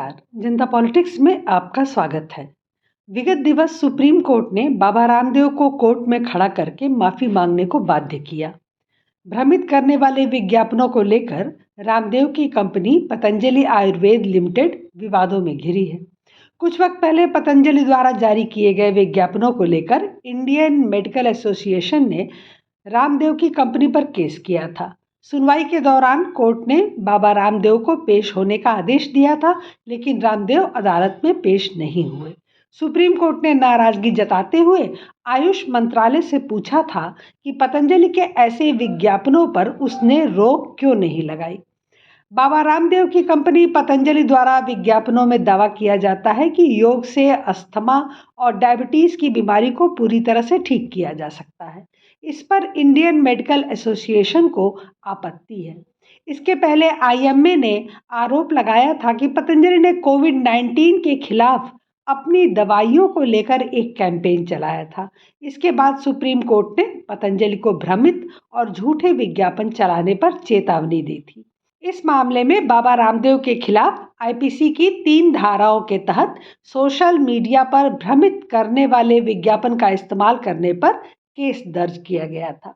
नमस्कार, जनता पॉलिटिक्स में आपका स्वागत है। विगत दिवस सुप्रीम कोर्ट ने बाबा रामदेव को कोर्ट में खड़ा करके माफी मांगने को बाध्य किया। भ्रमित करने वाले विज्ञापनों को लेकर रामदेव की कंपनी पतंजलि आयुर्वेद लिमिटेड विवादों में घिरी है। कुछ वक्त पहले पतंजलि द्वारा जारी किए गए विज्ञापनों को लेकर इंडियन मेडिकल एसोसिएशन ने रामदेव की कंपनी पर केस किया था। सुनवाई के दौरान कोर्ट ने बाबा रामदेव को पेश होने का आदेश दिया था, लेकिन रामदेव अदालत में पेश नहीं हुए। सुप्रीम कोर्ट ने नाराजगी जताते हुए आयुष मंत्रालय से पूछा था कि पतंजलि के ऐसे विज्ञापनों पर उसने रोक क्यों नहीं लगाई। बाबा रामदेव की कंपनी पतंजलि द्वारा विज्ञापनों में दावा किया जाता है कि योग से अस्थमा और डायबिटीज की बीमारी को पूरी तरह से ठीक किया जा सकता है। इस पर इंडियन मेडिकल एसोसिएशन को आपत्ति है। इसके पहले आईएमए ने आरोप लगाया था कि पतंजलि ने कोविड-19 के खिलाफ अपनी दवाइयों को लेकर एक कैंपेन चलाया था। इसके बाद सुप्रीम कोर्ट ने पतंजलि को भ्रमित और झूठे विज्ञापन चलाने पर चेतावनी दी थी। इस मामले में बाबा रामदेव के खिलाफ आईपीसी की 3 धाराओं के तहत सोशल मीडिया पर भ्रमित करने वाले विज्ञापन का इस्तेमाल करने पर केस दर्ज किया गया था।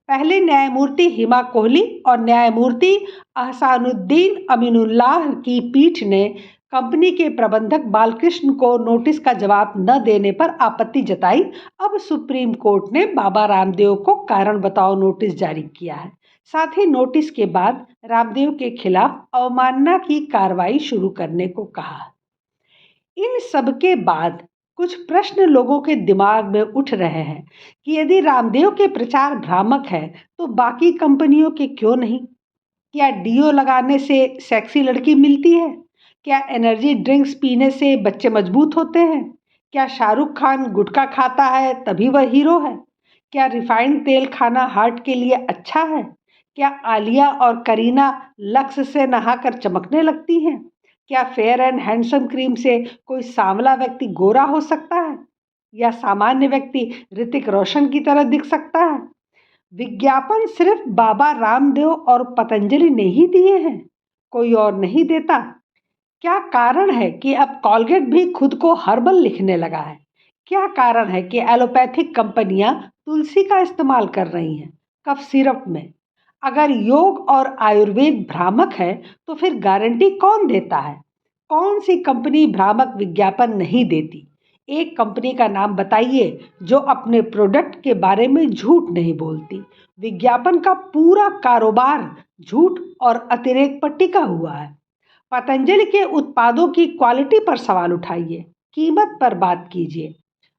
पहले न्यायमूर्ति हिमा कोहली और न्यायमूर्ति अहसानुद्दीन अमीनुल्लाह की पीठ ने कंपनी के प्रबंधक बालकृष्ण को नोटिस का जवाब न देने पर आपत्ति जताई। अब सुप्रीम कोर्ट ने बाबा रामदेव को कारण बताओ नोटिस जारी किया है। साथ ही नोटिस के बाद रामदेव के खिलाफ अवमानना की कार्रवाई शुरू करने को कहा। इन सब के बाद कुछ प्रश्न लोगों के दिमाग में उठ रहे हैं कि यदि रामदेव के प्रचार भ्रामक है तो बाकी कंपनियों के क्यों नहीं? क्या डीओ लगाने से सेक्सी लड़की मिलती है? क्या एनर्जी ड्रिंक्स पीने से बच्चे मजबूत होते हैं? क्या शाहरुख खान गुटखा खाता है तभी वह हीरो है? क्या रिफाइंड तेल खाना हार्ट के लिए अच्छा है? क्या आलिया और करीना लक्स से नहाकर चमकने लगती हैं? क्या फेयर एंड हैंडसम क्रीम से कोई सांवला व्यक्ति गोरा हो सकता है या सामान्य व्यक्ति ऋतिक रोशन की तरह दिख सकता है? विज्ञापन सिर्फ बाबा रामदेव और पतंजलि ने ही दिए हैं, कोई और नहीं देता। क्या कारण है कि अब कॉलगेट भी खुद को हर्बल लिखने लगा है? क्या कारण है कि एलोपैथिक कंपनियां तुलसी का इस्तेमाल कर रही हैं कफ सिरप में? अगर योग और आयुर्वेद भ्रामक है तो फिर गारंटी कौन देता है? कौन सी कंपनी भ्रामक विज्ञापन नहीं देती? एक कंपनी का नाम बताइए जो अपने प्रोडक्ट के बारे में झूठ नहीं बोलती। विज्ञापन का पूरा कारोबार झूठ और अतिरेक पर टिका हुआ है। पतंजलि के उत्पादों की क्वालिटी पर सवाल उठाइए, कीमत पर बात कीजिए,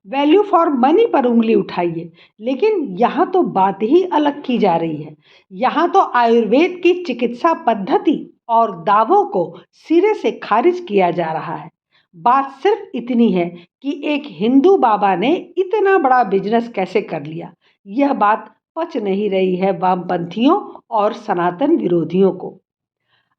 वैल्यू फॉर मनी पर उंगली उठाइए, लेकिन यहाँ तो बात ही अलग की जा रही है। यहाँ तो आयुर्वेद की चिकित्सा पद्धति और दावों को सिरे से खारिज किया जा रहा है। बात सिर्फ इतनी है कि एक हिंदू बाबा ने इतना बड़ा बिजनेस कैसे कर लिया। यह बात पच नहीं रही है वामपंथियों और सनातन विरोधियों को।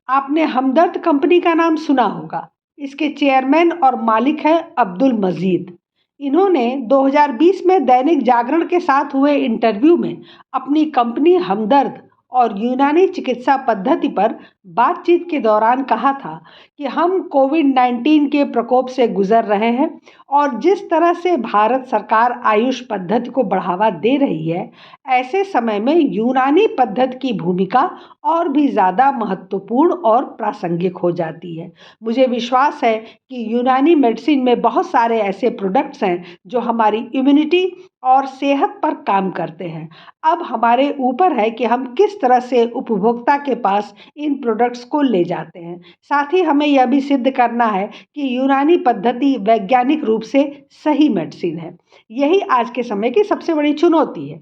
आपने हमदर्द कंपनी का नाम सुना होगा। इसके चेयरमैन और मालिक है अब्दुल मजीद। इन्होंने 2020 में दैनिक जागरण के साथ हुए इंटरव्यू में अपनी कंपनी हमदर्द और यूनानी चिकित्सा पद्धति पर बातचीत के दौरान कहा था कि हम कोविड-19 के प्रकोप से गुजर रहे हैं और जिस तरह से भारत सरकार आयुष पद्धति को बढ़ावा दे रही है, ऐसे समय में यूनानी पद्धति की भूमिका और भी ज़्यादा महत्वपूर्ण और प्रासंगिक हो जाती है। मुझे विश्वास है कि यूनानी मेडिसिन में बहुत सारे ऐसे प्रोडक्ट्स हैं जो हमारी इम्यूनिटी और सेहत पर काम करते हैं। अब हमारे ऊपर है कि हम किस तरह से उपभोक्ता के पास इन प्रोडक्ट्स को ले जाते हैं। साथ ही हमें यह भी सिद्ध करना है कि यूनानी पद्धति वैज्ञानिक रूप से सही मेडिसिन है। यही आज के समय की सबसे बड़ी चुनौती है।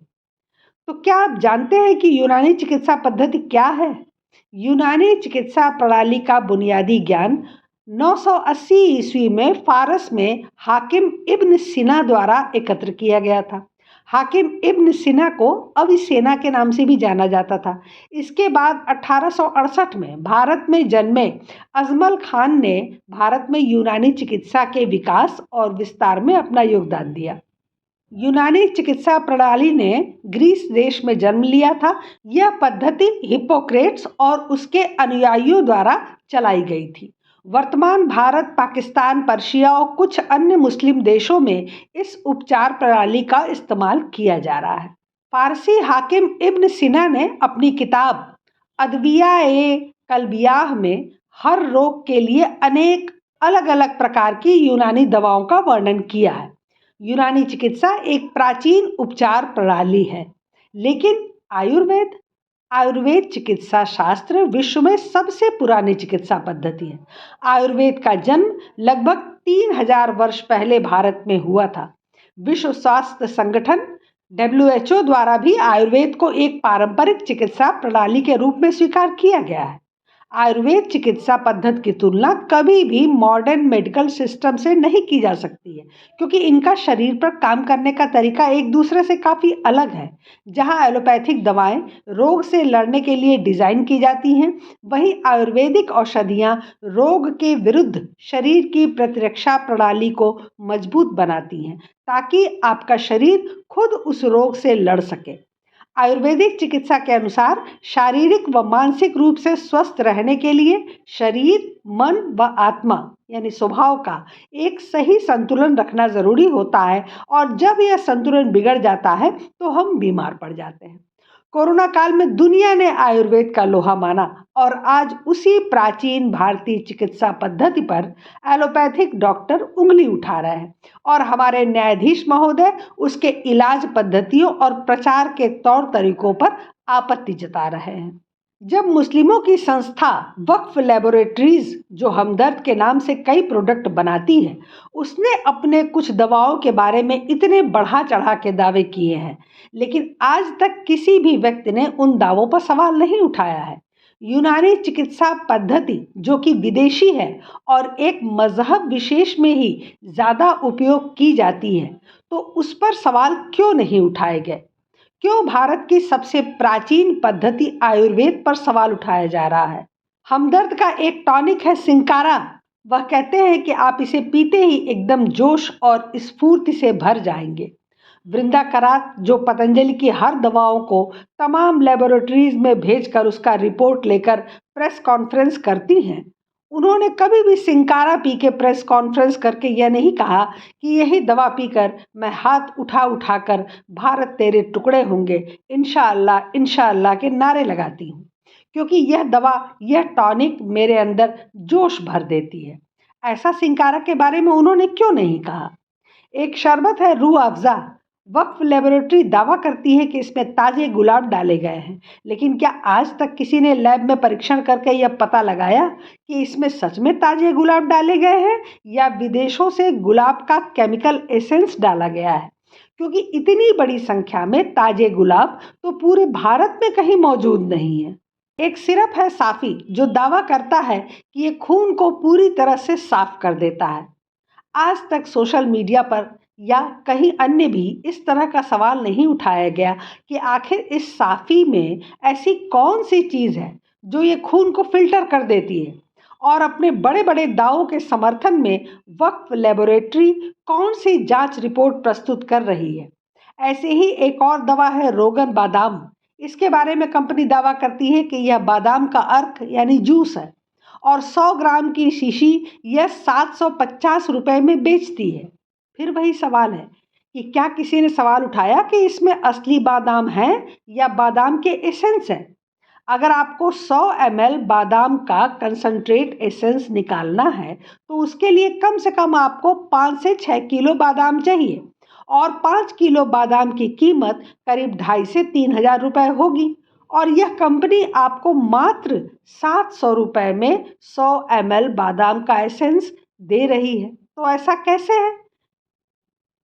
तो क्या आप जानते हैं कि यूनानी चिकित्सा पद्धति क्या है? यूनानी चिकित्सा प्रणाली का बुनियादी ज्ञान 980 ईस्वी में फारस में हाकिम इब्न सीना द्वारा एकत्र किया गया था। हाकिम इब्न सीना को अविसेना के नाम से भी जाना जाता था। इसके बाद 1868 में भारत में जन्मे अजमल खान ने भारत में यूनानी चिकित्सा के विकास और विस्तार में अपना योगदान दिया। यूनानी चिकित्सा प्रणाली ने ग्रीस देश में जन्म लिया था। यह पद्धति हिप्पोक्रेट्स और उसके अनुयायियों द्वारा चलाई गई थी। वर्तमान भारत, पाकिस्तान, पर्शिया और कुछ अन्य मुस्लिम देशों में इस उपचार प्रणाली का इस्तेमाल किया जा रहा है। फारसी हाकिम इब्न सीना ने अपनी किताब अदविया ए कल्बियाह में हर रोग के लिए अनेक अलग अलग प्रकार की यूनानी दवाओं का वर्णन किया है। यूनानी चिकित्सा एक प्राचीन उपचार प्रणाली है, लेकिन आयुर्वेद चिकित्सा शास्त्र विश्व में सबसे पुरानी चिकित्सा पद्धति है। आयुर्वेद का जन्म लगभग 3000 वर्ष पहले भारत में हुआ था। विश्व स्वास्थ्य संगठन WHO द्वारा भी आयुर्वेद को एक पारंपरिक चिकित्सा प्रणाली के रूप में स्वीकार किया गया है। आयुर्वेद चिकित्सा पद्धति की तुलना कभी भी मॉडर्न मेडिकल सिस्टम से नहीं की जा सकती है, क्योंकि इनका शरीर पर काम करने का तरीका एक दूसरे से काफ़ी अलग है। जहां एलोपैथिक दवाएं रोग से लड़ने के लिए डिज़ाइन की जाती हैं, वहीं आयुर्वेदिक औषधियां रोग के विरुद्ध शरीर की प्रतिरक्षा प्रणाली को मजबूत बनाती हैं, ताकि आपका शरीर खुद उस रोग से लड़ सके। आयुर्वेदिक चिकित्सा के अनुसार शारीरिक व मानसिक रूप से स्वस्थ रहने के लिए शरीर, मन व आत्मा यानी स्वभाव का एक सही संतुलन रखना जरूरी होता है, और जब यह संतुलन बिगड़ जाता है तो हम बीमार पड़ जाते हैं। कोरोना काल में दुनिया ने आयुर्वेद का लोहा माना, और आज उसी प्राचीन भारतीय चिकित्सा पद्धति पर एलोपैथिक डॉक्टर उंगली उठा रहे हैं, और हमारे न्यायाधीश महोदय उसके इलाज पद्धतियों और प्रचार के तौर तरीकों पर आपत्ति जता रहे हैं। जब मुस्लिमों की संस्था वक्फ लैबोरेटरीज, जो हमदर्द के नाम से कई प्रोडक्ट बनाती है, उसने अपने कुछ दवाओं के बारे में इतने बढ़ा चढ़ा के दावे किए हैं, लेकिन आज तक किसी भी व्यक्ति ने उन दावों पर सवाल नहीं उठाया है। यूनानी चिकित्सा पद्धति, जो कि विदेशी है और एक मजहब विशेष में ही ज़्यादा उपयोग की जाती है, तो उस पर सवाल क्यों नहीं उठाए गए? क्यों भारत की सबसे प्राचीन पद्धति आयुर्वेद पर सवाल उठाया जा रहा है? हमदर्द का एक टॉनिक है सिंकारा। वह कहते हैं कि आप इसे पीते ही एकदम जोश और स्फूर्ति से भर जाएंगे। वृंदा करात, जो पतंजलि की हर दवाओं को तमाम लेबोरेटरीज में भेजकर उसका रिपोर्ट लेकर प्रेस कॉन्फ्रेंस करती हैं, उन्होंने कभी भी सिंकारा पी के प्रेस कॉन्फ्रेंस करके यह नहीं कहा कि यही दवा पीकर मैं हाथ उठा उठा कर भारत तेरे टुकड़े होंगे इंशाअल्लाह इंशाअल्लाह के नारे लगाती हूँ, क्योंकि यह दवा, यह टॉनिक मेरे अंदर जोश भर देती है। ऐसा सिंकारा के बारे में उन्होंने क्यों नहीं कहा? एक शरबत है रूह अफ़ज़ा। वक्फ लेबोरेटरी दावा करती है कि इसमें ताजे गुलाब डाले गए हैं, लेकिन क्या आज तक किसी ने लैब में परीक्षण करके यह पता लगाया कि इसमें सच में ताजे गुलाब डाले गए हैं या विदेशों से गुलाब का केमिकल एसेंस डाला गया है? क्योंकि इतनी बड़ी संख्या में ताजे गुलाब तो पूरे भारत में कहीं मौजूद नहीं है। एक सिरप है साफी, जो दावा करता है कि ये खून को पूरी तरह से साफ कर देता है। आज तक सोशल मीडिया पर या कहीं अन्य भी इस तरह का सवाल नहीं उठाया गया कि आखिर इस साफी में ऐसी कौन सी चीज़ है जो ये खून को फिल्टर कर देती है। और अपने बड़े बड़े दावों के समर्थन में वक्फ लेबोरेटरी कौन सी जांच रिपोर्ट प्रस्तुत कर रही है? ऐसे ही एक और दवा है रोगन बादाम। इसके बारे में कंपनी दावा करती है कि यह बादाम का अर्क यानी जूस है, और 100 ग्राम की शीशी यह 750 रुपए में बेचती है। फिर वही सवाल है कि क्या किसी ने सवाल उठाया कि इसमें असली बादाम है या बादाम के एसेंस है? अगर आपको 100 ml बादाम का कंसंट्रेट एसेंस निकालना है, तो उसके लिए कम से कम आपको 5 से 6 किलो बादाम चाहिए, और 5 किलो बादाम की कीमत करीब 2,500 से 3,000 रुपए होगी, और यह कंपनी आपको मात्र 700 रुपए में 100 ml बादाम का एसेंस दे रही है। तो ऐसा कैसे है?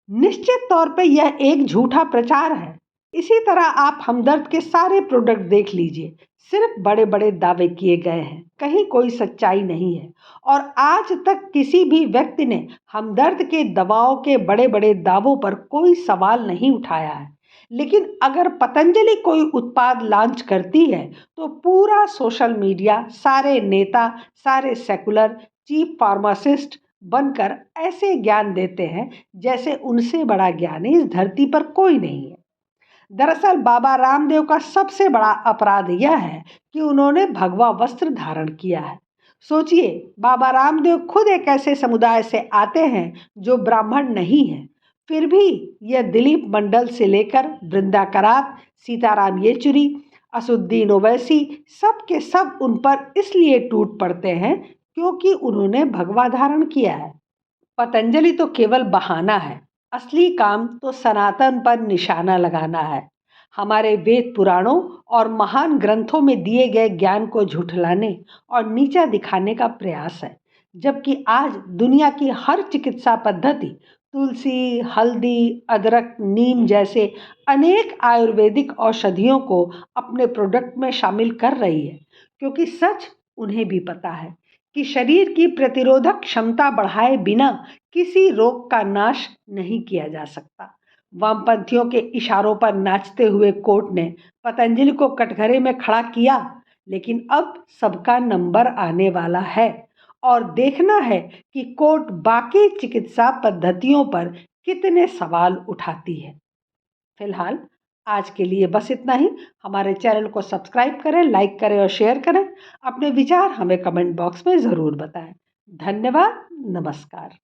निश्चित तौर पे यह एक झूठा प्रचार है। इसी तरह आप हमदर्द के सारे प्रोडक्ट देख लीजिए, सिर्फ बड़े बड़े दावे किए गए हैं, कहीं कोई सच्चाई नहीं है। और आज तक किसी भी व्यक्ति ने हमदर्द के दवाओं के बड़े बड़े दावों पर कोई सवाल नहीं उठाया है। लेकिन अगर पतंजलि कोई उत्पाद लॉन्च करती है, तो पूरा सोशल मीडिया, सारे नेता, सारे सेकुलर चीफ फार्मासिस्ट बनकर ऐसे ज्ञान देते हैं जैसे उनसे बड़ा ज्ञानी इस धरती पर कोई नहीं है। दरअसल बाबा रामदेव का सबसे बड़ा अपराध यह है कि उन्होंने भगवा वस्त्र धारण किया है। सोचिए, बाबा रामदेव खुद एक ऐसे समुदाय से आते हैं जो ब्राह्मण नहीं है, फिर भी यह दिलीप मंडल से लेकर बृंदा करात, सीताराम येचुरी, असुद्दीन ओवैसी सब के सब उन पर इसलिए टूट पड़ते हैं क्योंकि उन्होंने भगवा धारण किया है। पतंजलि तो केवल बहाना है, असली काम तो सनातन पर निशाना लगाना है। हमारे वेद पुराणों और महान ग्रंथों में दिए गए ज्ञान को झुठलाने और नीचा दिखाने का प्रयास है, जबकि आज दुनिया की हर चिकित्सा पद्धति तुलसी, हल्दी, अदरक, नीम जैसे अनेक आयुर्वेदिक औषधियों को अपने प्रोडक्ट में शामिल कर रही है, क्योंकि सच उन्हें भी पता है कि शरीर की प्रतिरोधक क्षमता बढ़ाए बिना किसी रोग का नाश नहीं किया जा सकता। वामपंथियों के इशारों पर नाचते हुए कोर्ट ने पतंजलि को कटघरे में खड़ा किया, लेकिन अब सबका नंबर आने वाला है और देखना है कि कोर्ट बाकी चिकित्सा पद्धतियों पर कितने सवाल उठाती है। फिलहाल आज के लिए बस इतना ही। हमारे चैनल को सब्सक्राइब करें, लाइक करें और शेयर करें। अपने विचार हमें कमेंट बॉक्स में ज़रूर बताएं। धन्यवाद। नमस्कार।